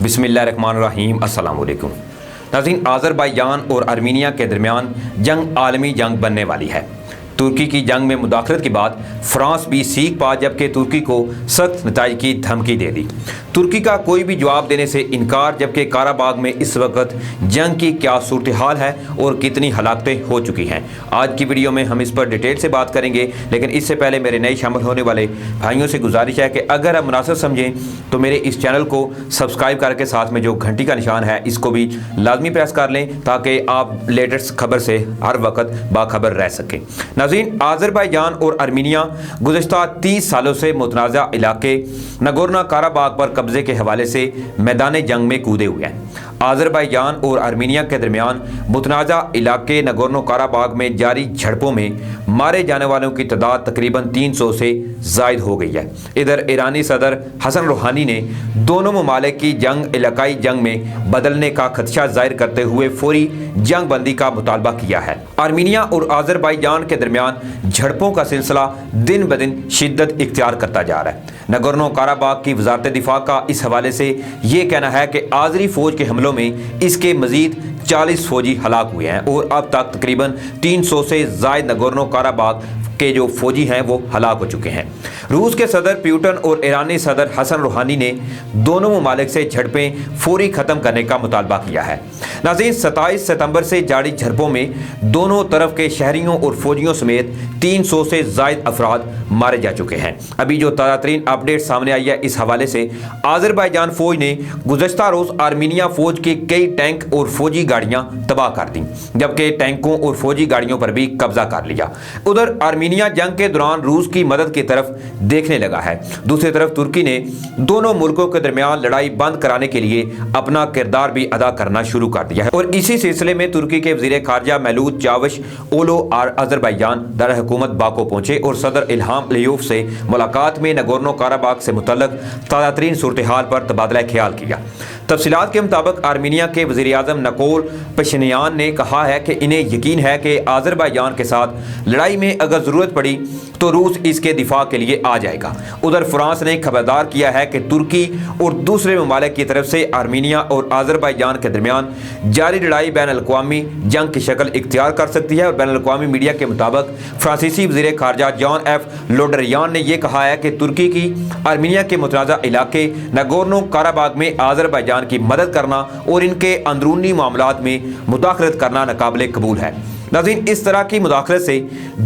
बिस्मिल्लाहिर्रहमानिर्रहीम। अस्सलाम वालेकुम नाज़रीन, आज़रबाईजान और आर्मीनिया के दरमियान जंग आलमी जंग बनने वाली है। तुर्की की जंग में मुदाखलत के बाद फ्रांस भी सीख पा, जबकि तुर्की को सख्त नताइज की धमकी दे दी। तुर्की का कोई भी जवाब देने से इनकार, जबकि काराबाग में इस वक्त जंग की क्या सूरत हाल है और कितनी हलाकतें हो चुकी हैं। आज की वीडियो में हम इस पर डिटेल से बात करेंगे, लेकिन इससे पहले मेरे नए शामिल होने वाले भाइयों से गुजारिश है कि अगर आप मुनासिब समझें तो मेरे इस चैनल को सब्सक्राइब करके साथ में जो घंटी का निशान है इसको भी लाजमी प्रेस कर लें, ताकि आप लेटेस्ट खबर से हर वक्त बाखबर रह सकें। नाज़रीन, आज़रबाईजान और आर्मीनिया गुज़श्ता 30 सालों से मुतनाज़ा इलाके नगोर्नो काराबाग पर कब्जे के हवाले से मैदान जंग में कूदे हुए हैं। आज़रबाईजान और आर्मीनिया के दरमियान मुतनाज़ा इलाके नगोर्नो काराबाग में जारी झड़पों में मारे जाने वालों की तादाद तकरीबन 300 से ज़ायद हो गई है। इधर ईरानी सदर हसन रूहानी ने दोनों ममालिक की जंग इलाकाई जंग में बदलने का खदशा जाहिर करते हुए फौरी जंग बंदी का मुतालबा किया है। आर्मीनिया और आज़रबाईजान के दरमियान झड़पों का सिलसिला दिन ब दिन शिद्दत इख्तियार करता जा रहा है। नगोर्नो काराबाग की वजारत दिफा का इस हवाले से ये कहना है कि आज़री फौज के हमलों में इसके मजीद 40 फौजी हलाक हुए हैं और अब तक तकरीबन 300 से ज़ायद नगोर्नो काराबाग के जो फौजी हैं वो हलाक हो चुके हैं। रूस के सदर पुतिन और ईरानी सदर हसन रूहानी ने दोनों ममालिक से झड़पें फौरी ख़त्म करने का मुतालबा किया है। नाज़रीन, 27 सितंबर से जारी झड़पों में दोनों तरफ के शहरियों और फौजियों समेत 300 से ज़ायद अफराद मारे जा चुके हैं। अभी जो ताज़ा तरीन अपडेट सामने आई है, इस हवाले से आज़रबाईजान फौज ने गुज़श्ता रोज़ आर्मीनिया फौज के कई टैंक और फौजी गाड़ियाँ तबाह कर दी, जबकि टैंकों और फौजी गाड़ियों पर भी कब्जा कर लिया। उधर आर्मीनिया जंग के दौरान रूस की मदद की तरफ देखने लगा है। दूसरी तरफ तुर्की ने दोनों मुल्कों के दरमियान लड़ाई बंद कराने के लिए अपना किरदार भी अदा करना शुरू कर दिया है और इसी सिलसिले में तुर्की के वज़ीर खारजा मौलूद चावश ओलो आज़रबाईजान दर हुकूमत बाको पहुंचे और सदर इल्हाम अलीयेव से मुलाकात में नगोर्नो काराबाग से मुतल्लक ताज़ा तरीन सूरत हाल पर तबादला ख्याल किया। तफसीलात के मुताबिक आर्मीनिया के वज़ीर आज़म निकोल पशिन्यान ने कहा है कि इन्हें यकीन है कि आज़रबाईजान के साथ लड़ाई में अगर ज़रूरत पड़ी तो रूस इसके दिफा के लिए आ जाएगा। उधर फ्रांस ने खबरदार किया है कि तुर्की और दूसरे ममालिक की तरफ से आर्मीनिया और आज़रबाईजान के दरमियान जारी लड़ाई बैन अल-अक़वामी जंग की शक्ल इख्तियार कर सकती है। और बैन अल-अक़वामी मीडिया के मुताबिक फ्रांसीसी वज़ीर खारजा जॉन एफ लोड्रियान ने यह कहा है कि तुर्की की आर्मीनिया के मुतनाज़ा इलाके नगोर्नो काराबाग में आज़रबाईजान की मदद करना और इनके अंदरूनी मामलात में मुदाखलत करना नाकाबिले कबूल है। नाज़रीन, इस तरह की मुदाखलत से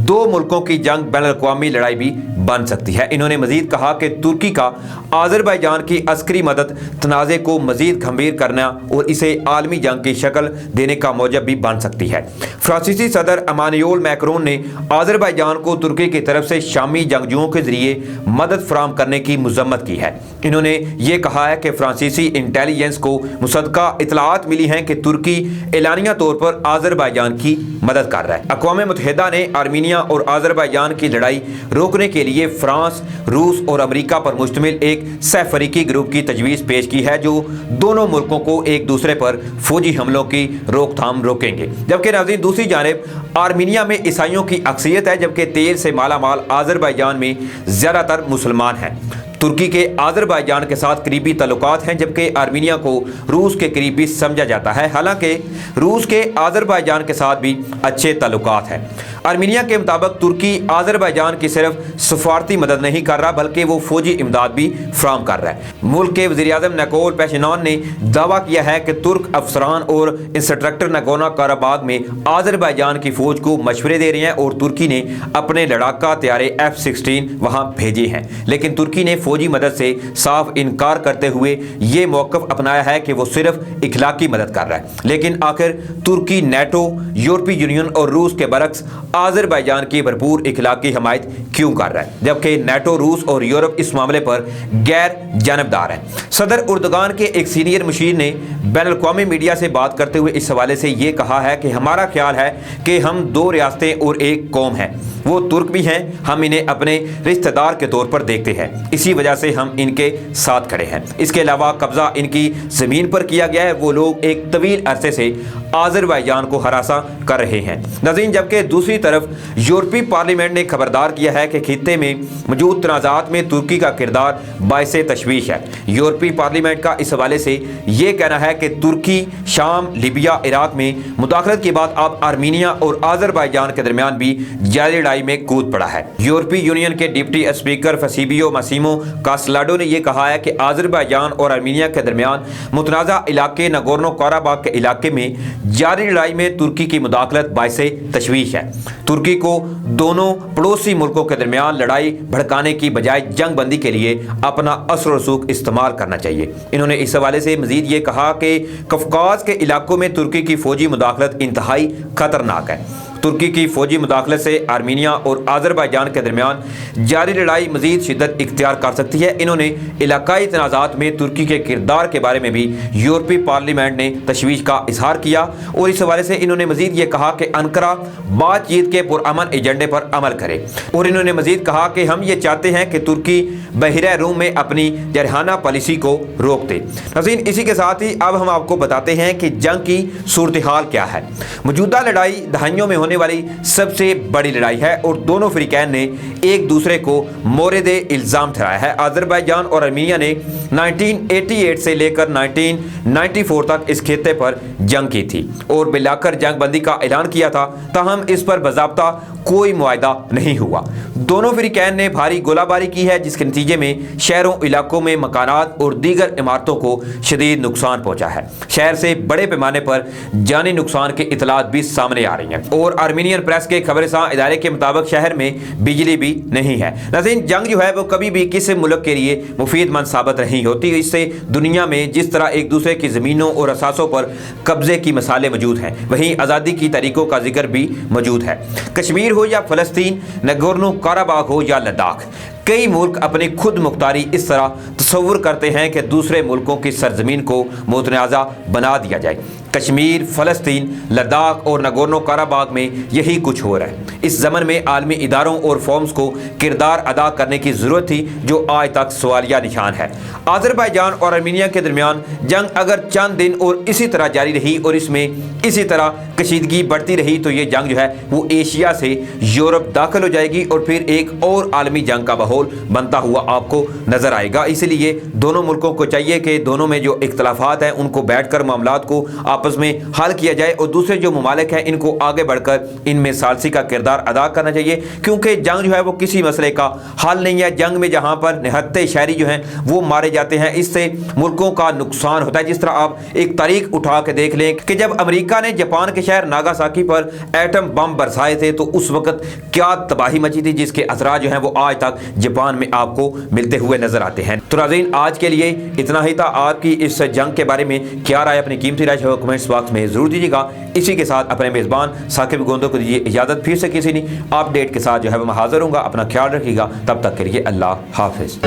दो मुल्कों की जंग बैन अल-अक़वामी लड़ाई भी बन सकती है। इन्होंने मजीद कहा कि तुर्की का आज़रबाईजान की अस्करी मदद तनाज़े को मजीद गंभीर करना और इसे आलमी जंग की शक्ल देने का मौजब भी बन सकती है। फ्रांसीसी सदर इमानुएल मैक्रोन ने आज़रबाईजान को तुर्की की तरफ से शामी जंगजुओं के जरिए मदद फराहम करने की मज़म्मत की है। इन्होंने ये कहा है कि फ्रांसीसी इंटेलिजेंस को मुसद्दका इतलात मिली हैं कि तुर्की एलानिया तौर पर आज़रबाईजान की मदद कर रहा है। अक़वाम मुत्तहिदा ने आर्मीनिया और आज़रबाईजान की लड़ाई रोकने के लिए फ्रांस, रूस और अमेरिका पर मुश्तमिल एक सहफरीकी ग्रुप की तजवीज़ पेश की है, जो दोनों मुल्कों को एक दूसरे पर फौजी हमलों की रोकथाम रोकेंगे। जबकि नाज़रीन, दूसरी जानिब आर्मीनिया में ईसाइयों की अक्सरियत है, जबकि तेल से मालामाल आज़रबाईजान में ज़्यादातर मुसलमान हैं। तुर्की के आज़रबाईजान के साथ करीबी ताल्लुकात हैं, जबकि आर्मीनिया को रूस के करीबी समझा जाता है। हालांकि रूस के आज़रबाईजान के साथ भी अच्छे ताल्लुकात हैं। आर्मीनिया के मुताबिक तुर्की आज़रबाईजान की सिर्फ सफारती मदद नहीं कर रहा, बल्कि वो फौजी इमदाद भी फराहम कर रहा है। मुल्क के वज़ीर आज़म निकोल पशिन्यान ने दावा किया है कि तुर्क अफसरान और इंस्ट्रक्टर नगोर्नो काराबाग में आज़रबाईजान की फ़ौज को मशवरे दे रहे हैं और तुर्की ने अपने लड़ाका तैयारे F-16 वहाँ भेजे हैं। लेकिन तुर्की ने फौजी मदद से साफ इनकार करते हुए ये मौक़िफ़ अपनाया है कि वो सिर्फ इखलाकी मदद कर रहा है। लेकिन आखिर तुर्की नेटो, यूरोपीय यूनियन और रूस के बरक्स आज़रबाईजान की भरपूर इखलाकी हमायत क्यों कर रहा है, जबकि नेटो, रूस और यूरोप इस मामले पर गैर जानबदार है। सदर उर्दगान के एक सीनियर मुशीर ने बैन अल-अक़वामी मीडिया से बात करते हुए इस हवाले से ये कहा है कि हमारा ख्याल है कि हम दो रियासतें और एक कौम है। وہ ترک بھی ہیں, ہم انہیں اپنے رشتہ دار کے طور پر دیکھتے ہیں, اسی وجہ سے ہم ان کے ساتھ کھڑے ہیں. اس کے علاوہ قبضہ ان کی زمین پر کیا گیا ہے, وہ لوگ ایک طویل عرصے سے آذربائیجان کو ہراساں کر رہے ہیں. ناظرین, جبکہ دوسری طرف یورپی پارلیمنٹ نے خبردار کیا ہے کہ خطے میں موجود تنازعات میں ترکی کا کردار باعث تشویش ہے. یورپی پارلیمنٹ کا اس حوالے سے یہ کہنا ہے کہ ترکی شام, لیبیا, عراق میں مداخلت کے بعد اب آرمینیا اور آذربائیجان کے درمیان بھی جاری لڑائی میں کود پڑا ہے. یورپی یونین کے ڈپٹی اسپیکر فسیبیو ماسیمو کاسلاڈو نے یہ کہا ہے کہ آذربائیجان اور آرمینیا کے درمیان متنازع علاقے ناگورنو قراباغ کے علاقے میں جاری لڑائی میں ترکی کی مداخلت باعث تشویش ہے. ترکی کو دونوں پڑوسی ملکوں کے درمیان لڑائی بھڑکانے کی بجائے جنگ بندی کے لیے اپنا اثر و رسوخ استعمال کرنا چاہیے. انہوں نے اس حوالے سے مزید یہ کہا کہ قفقاز کے علاقوں میں ترکی کی فوجی مداخلت انتہائی خطرناک ہے. ترکی کی فوجی مداخلت سے آرمینیا اور آذربائیجان کے درمیان جاری لڑائی مزید شدت اختیار کر سکتی ہے. انہوں نے علاقائی تنازعات میں ترکی کے کردار کے بارے میں بھی یورپی پارلیمنٹ نے تشویش کا اظہار کیا, اور اس حوالے سے انہوں نے مزید یہ کہا کہ انقرہ بات چیت کے پرامن ایجنڈے پر عمل کرے. اور انہوں نے مزید کہا کہ ہم یہ چاہتے ہیں کہ ترکی بحیرہ روم میں اپنی جارحانہ پالیسی کو روک دے. ناظرین, اسی کے ساتھ ہی اب ہم آپ کو بتاتے ہیں کہ جنگ کی صورتحال کیا ہے. موجودہ لڑائی دہائیوں میں ہونے والی سب سے بڑی لڑائی ہے اور دونوں فریقین نے ایک دوسرے کو مورد الزام ٹھہرایا ہے. آذربائیجان اور آرمینیا نے 1988 سے لے کر 1994 تک اس خطے پر جنگ کی تھی اور بلا کر جنگ بندی کا اعلان کیا تھا, تاہم اس پر باضابطہ کوئی معاہدہ نہیں ہوا. دونوں فریقین نے بھاری گولہ باری کی ہے, جس کے نتیجے میں شہروں, علاقوں میں مکانات اور دیگر عمارتوں کو شدید نقصان پہنچا ہے. شہر سے بڑے پیمانے پر جانی نقصان کی اطلاعات بھی سامنے آ رہی ہیں, اور آرمینین پریس کے خبر رساں ادارے کے مطابق شہر میں بجلی بھی نہیں ہے. ناظرین, جنگ جو ہے وہ کبھی بھی کسی ملک کے لیے مفید مند ثابت نہیں ہوتی. اس سے دنیا میں جس طرح ایک دوسرے کی زمینوں اور اثاثوں پر قبضے کی مثالیں موجود ہیں, وہیں آزادی کی تاریخوں کا ذکر بھی موجود ہے. کشمیر ہو یا فلسطین, ناگورنو قراباغ ہو یا لداخ, کئی ملک اپنی خود مختاری اس طرح تصور کرتے ہیں کہ دوسرے ملکوں کی سرزمین کو متنازع بنا دیا جائے. کشمیر, فلسطین, لداخ اور ناگورنو قراباغ میں یہی کچھ ہو رہا ہے. اس زمن میں عالمی اداروں اور فورمز کو کردار ادا کرنے کی ضرورت تھی, جو آج تک سوالیہ نشان ہے. آذربائیجان اور آرمینیا کے درمیان جنگ اگر چند دن اور اسی طرح جاری رہی اور اس میں اسی طرح کشیدگی بڑھتی رہی تو یہ جنگ جو ہے وہ ایشیا سے یورپ داخل ہو جائے گی اور پھر ایک اور عالمی جنگ کا ماحول بنتا ہوا آپ کو نظر آئے گا. اسی لیے دونوں ملکوں کو چاہیے کہ دونوں میں جو اختلافات ہیں ان کو بیٹھ کر معاملات کو آپس میں حل کیا جائے, اور دوسرے جو ممالک ہیں ان کو آگے بڑھ کر ان میں ثالثی کا کردار ادا کرنا چاہیے, کیونکہ جنگ جو ہے وہ کسی مسئلے کا حل نہیں ہے. جنگ میں جہاں پر نہتے شہری جو ہیں وہ مارے جاتے ہیں, اس سے ملکوں کا نقصان ہوتا ہے. جس طرح آپ ایک تاریخ اٹھا کے دیکھ لیں کہ جب امریکہ نے جاپان کے شہر ناگاساکی پر ایٹم بم برسائے تھے تو اس وقت کیا تباہی مچی تھی, جس کے اثرات جو ہیں وہ آج تک جاپان میں آپ کو ملتے ہوئے نظر آتے ہیں. تو ناظرین, آج کے لیے اتنا ہی تھا. آپ کی اس جنگ کے بارے میں کیا رائے, اپنی قیمتی رائے جو ہے کمنٹس باکس میں ضرور دیجیے گا. اسی کے ساتھ اپنے میزبان ثاقب گوندو کو دیجیے اجازت. پھر سے کسی نہیں اپ ڈیٹ کے ساتھ جو ہے وہ میں حاضر ہوں گا. اپنا خیال رکھیے گا. تب تک کے لیے اللہ حافظ.